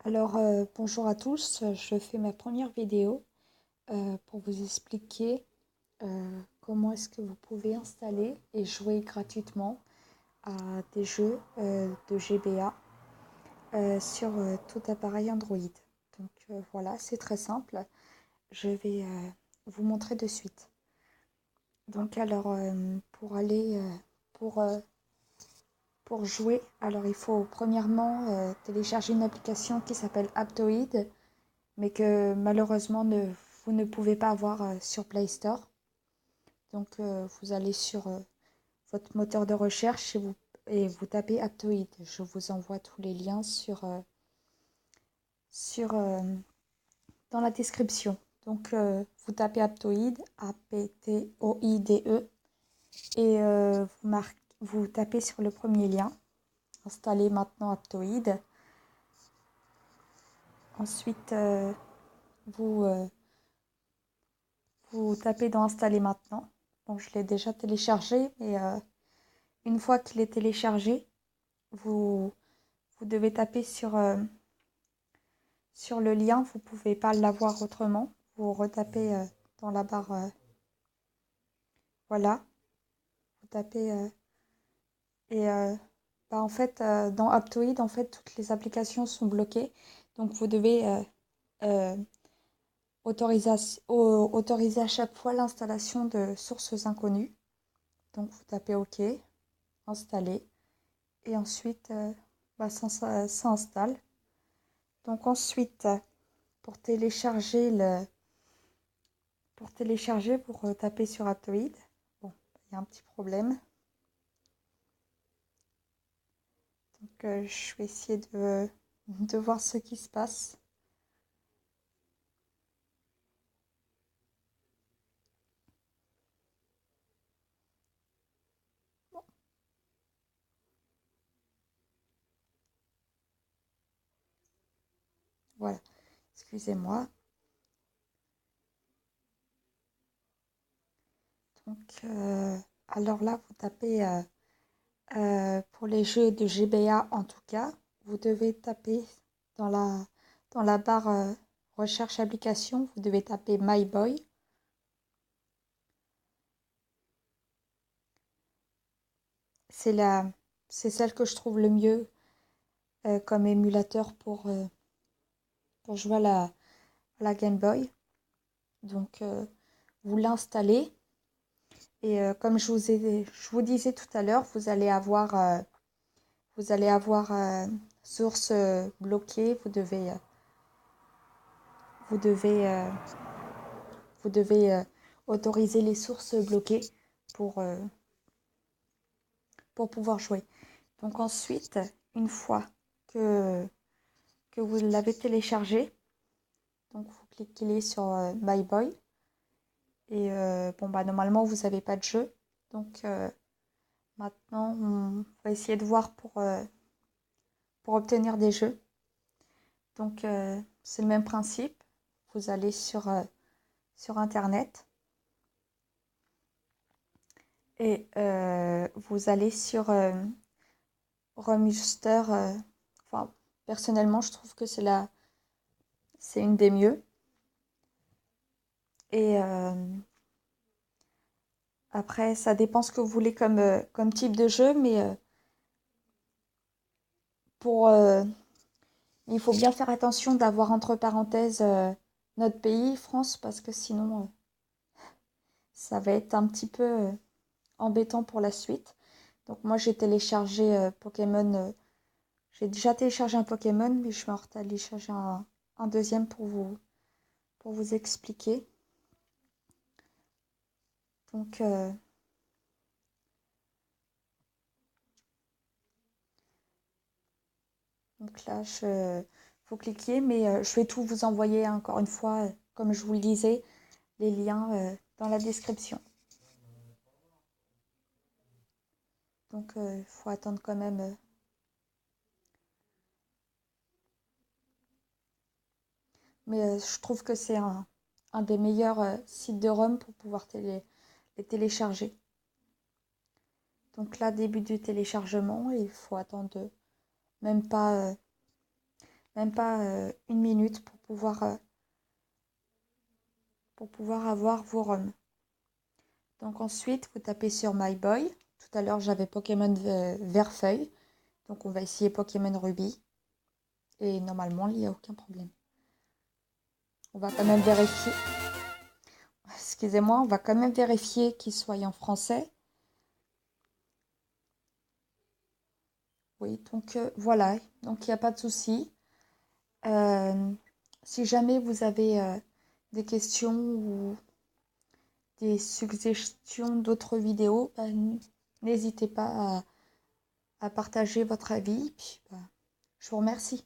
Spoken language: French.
Alors, bonjour à tous, je fais ma première vidéo pour vous expliquer comment est-ce que vous pouvez installer et jouer gratuitement à des jeux de GBA sur tout appareil Android. Donc voilà, c'est très simple. Je vais vous montrer de suite. Donc alors, pour, euh, pour jouer, alors il faut premièrement télécharger une application qui s'appelle Aptoide, mais que malheureusement vous ne pouvez pas avoir sur Play Store. Donc vous allez sur votre moteur de recherche et vous tapez Aptoide. Je vous envoie tous les liens sur, dans la description. Donc vous tapez Aptoide, Aptoide, et vous tapez sur le premier lien. Installez maintenant Aptoide. Ensuite, vous, euh, vous tapez dans Installer maintenant. Bon, je l'ai déjà téléchargé, mais une fois qu'il est téléchargé, vous, vous devez taper sur le lien. Vous ne pouvez pas l'avoir autrement. Vous retapez dans la barre. Voilà. Vous tapez. Et en fait, dans Aptoide, en fait, toutes les applications sont bloquées. Donc, vous devez euh, autoriser à chaque fois l'installation de sources inconnues. Donc, vous tapez OK, installer. Et ensuite, ça installe. Donc ensuite, pour télécharger, vous tapez sur Aptoide. Bon, il y a un petit problème. Donc je vais essayer de voir ce qui se passe. Bon, voilà, excusez-moi. Donc, alors là, vous tapez pour les jeux de GBA en tout cas, vous devez taper dans la barre recherche application, vous devez taper My Boy. C'est la, c'est celle que je trouve le mieux comme émulateur pour jouer à la Game Boy. Donc, vous l'installez et comme je vous disais tout à l'heure, vous allez avoir source bloquée. Vous devez, euh, vous devez autoriser les sources bloquées pour, euh, pour pouvoir jouer. Donc ensuite, une fois que vous l'avez téléchargé, donc vous cliquez sur My Boy. Et bon, bah, normalement, vous n'avez pas de jeu. Donc maintenant, on va essayer de voir pour obtenir des jeux. Donc c'est le même principe. Vous allez sur Internet et vous allez sur Romuster. Enfin, personnellement, je trouve que c'est une des mieux. Et après, ça dépend ce que vous voulez comme type de jeu, mais pour il faut bien faire attention d'avoir entre parenthèses notre pays, France, parce que sinon, ça va être un petit peu embêtant pour la suite. Donc moi, j'ai téléchargé Pokémon. J'ai déjà téléchargé un Pokémon, mais je vais en télécharger un deuxième pour vous expliquer. Donc, donc là, vous cliquez, mais je vais tout vous envoyer encore une fois, comme je vous le disais, les liens dans la description. Donc, il faut attendre quand même. Mais je trouve que c'est un des meilleurs sites de ROM pour pouvoir les télécharger. Donc là, début du téléchargement, il faut attendre même pas même pas 1 minute pour pouvoir avoir vos ROM. Donc ensuite, vous tapez sur My Boy. Tout à l'heure, j'avais Pokémon Vert-Feuille. Donc on va essayer Pokémon Ruby. Et normalement, il n'y a aucun problème. On va quand même vérifier. Excusez-moi, on va quand même vérifier qu'il soit en français. Oui, donc voilà. Donc il n'y a pas de souci. Euh, Si jamais vous avez des questions ou des suggestions d'autres vidéos, ben, n'hésitez pas à partager votre avis. Puis, ben, je vous remercie.